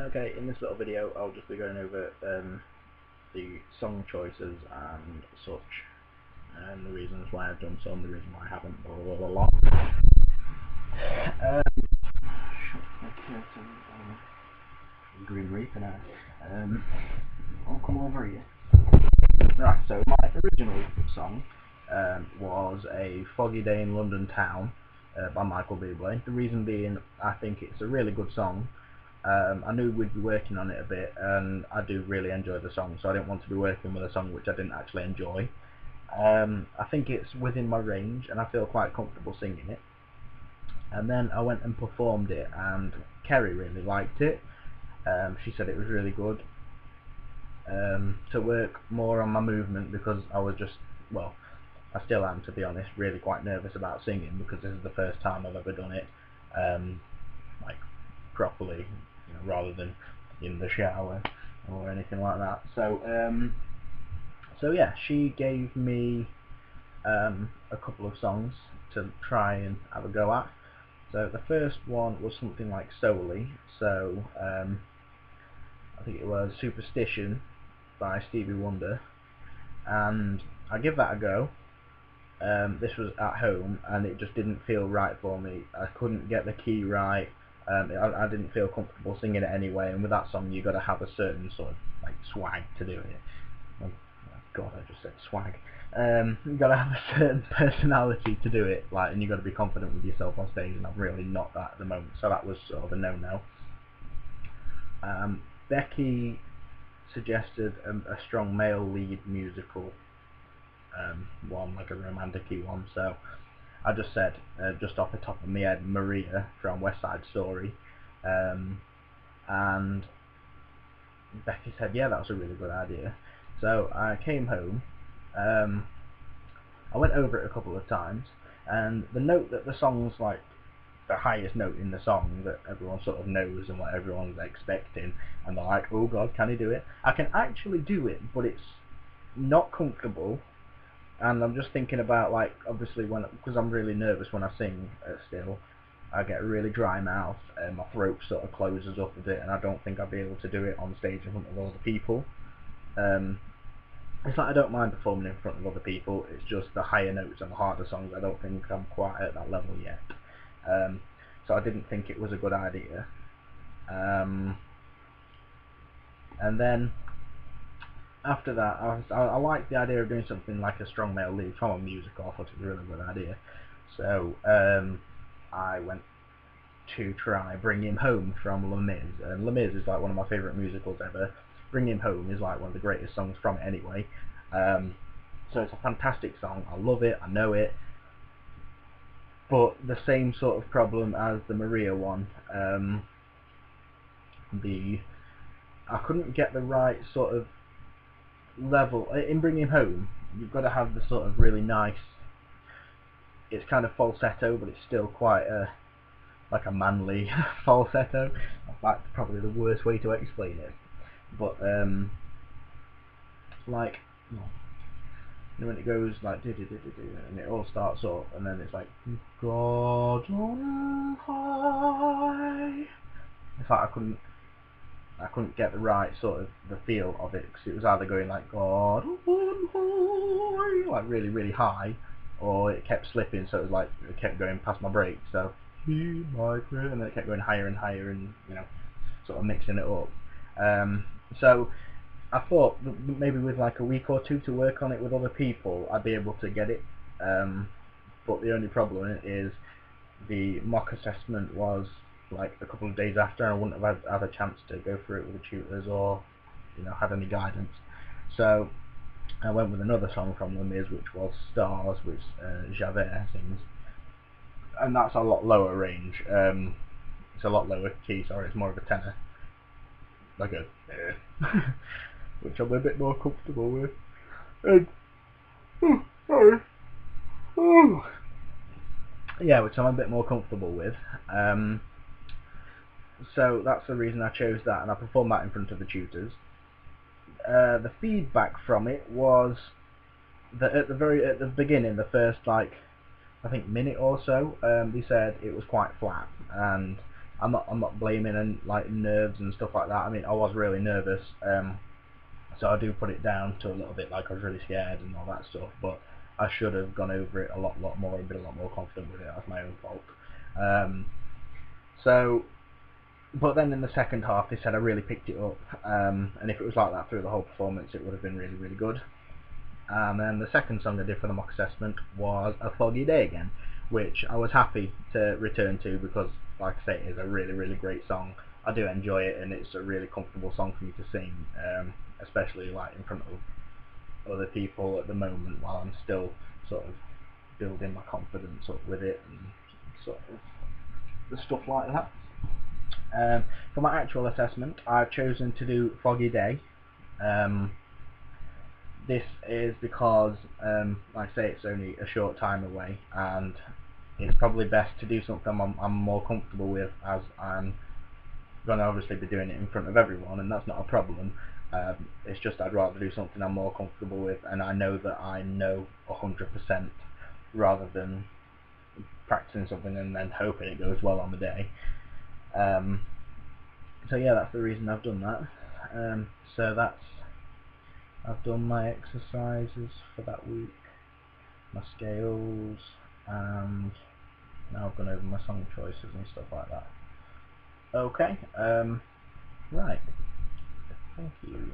Okay, in this little video I'll just be going over the song choices and such, and the reasons why I've done some, the reason why I haven't, blah blah blah blah. Shut my curtain on Green Reaper now. I'll come over here. Right, so my original song was A Foggy Day in London Town by Michael Bublé. The reason being, I think it's a really good song. I knew we'd be working on it a bit, and I do really enjoy the song, so I didn't want to be working with a song which I didn't actually enjoy. I think it's within my range, and I feel quite comfortable singing it. And then I went and performed it, and Kerry really liked it. She said it was really good. To work more on my movement, because I was just, well, I still am, to be honest, really quite nervous about singing, because this is the first time I've ever done it like properly, you know, rather than in the shower or anything like that. So yeah, she gave me a couple of songs to try and have a go at. So the first one was something like Solely, so I think it was Superstition by Stevie Wonder, and I give that a go. This was at home, and it just didn't feel right for me. I couldn't get the key right. I didn't feel comfortable singing it anyway, and with that song you got to have a certain sort of like swag to do it. Oh God, I just said swag. You got to have a certain personality to do it, like, and you got to be confident with yourself on stage, and I'm really not that at the moment, so that was sort of a no-no. Becky suggested a strong male lead musical one, like a romantic-y one, so I just said, just off the top of my head, Maria from West Side Story, and Becky said, yeah, that was a really good idea. So I came home, I went over it a couple of times, and the note that the song's like, the highest note in the song that everyone sort of knows and what everyone's expecting, and they're like, oh God, can he do it? I can actually do it, but it's not comfortable. And I'm just thinking about, like, obviously because I'm really nervous when I sing still, I get a really dry mouth and my throat sort of closes up a bit, and I don't think I'll be able to do it on stage in front of other people. It's like I don't mind performing in front of other people, it's just the higher notes and the harder songs, I don't think I'm quite at that level yet. So I didn't think it was a good idea. And then after that, I liked the idea of doing something like a strong male lead from a musical. I thought it was a really good idea. So I went to try Bring Him Home from Les Mis, and Les Mis is like one of my favourite musicals ever. Bring Him Home is like one of the greatest songs from it anyway. So it's a fantastic song, I love it, I know it, but the same sort of problem as the Maria one, I couldn't get the right sort of level. In Bring Him Home, you've got to have the sort of really nice, it's kind of falsetto, but it's still quite like a manly falsetto. That's probably the worst way to explain it, but like, you know, when it goes like do do do do do, and it all starts up, and then it's like God on high. It's like I couldn't get the right sort of the feel of it, because it was either going like God on high, like really really high, or it kept slipping, so it was like it kept going past my break. So and then it kept going higher and higher, and you know, sort of mixing it up. So I thought maybe with like a week or two to work on it with other people, I'd be able to get it. But the only problem is the mock assessment was like a couple of days after, and I wouldn't have had a chance to go through it with the tutors or, you know, had any guidance. So I went with another song from Les Mis, which was Stars, which Javert sings, and that's a lot lower range. It's a lot lower key, sorry, it's more of a tenor, like a which I'm a bit more comfortable with. And yeah, which I'm a bit more comfortable with. So that's the reason I chose that, and I performed that in front of the tutors. The feedback from it was that at the beginning, the first like I think minute or so, they said it was quite flat, and I'm not blaming and like nerves and stuff like that. I mean, I was really nervous, so I do put it down to a little bit like I was really scared and all that stuff. But I should have gone over it a lot more and been a lot more confident with it. That's my own fault. So, but then in the second half, they said I really picked it up, and if it was like that through the whole performance, it would have been really, really good. And then the second song I did for the mock assessment was A Foggy Day again, which I was happy to return to because, like I say, it is a really, really great song. I do enjoy it, and it's a really comfortable song for me to sing, especially like in front of other people at the moment while I'm still sort of building my confidence up with it and sort of the stuff like that. For my actual assessment, I've chosen to do Foggy Day. This is because, like I say, it's only a short time away, and it's probably best to do something I'm more comfortable with, as I'm going to obviously be doing it in front of everyone, and that's not a problem. It's just I'd rather do something I'm more comfortable with, and I know that I know 100%, rather than practicing something and then hoping it goes well on the day. So yeah, that's the reason I've done that. So I've done my exercises for that week, my scales, and now I've gone over my song choices and stuff like that. Okay, right, thank you.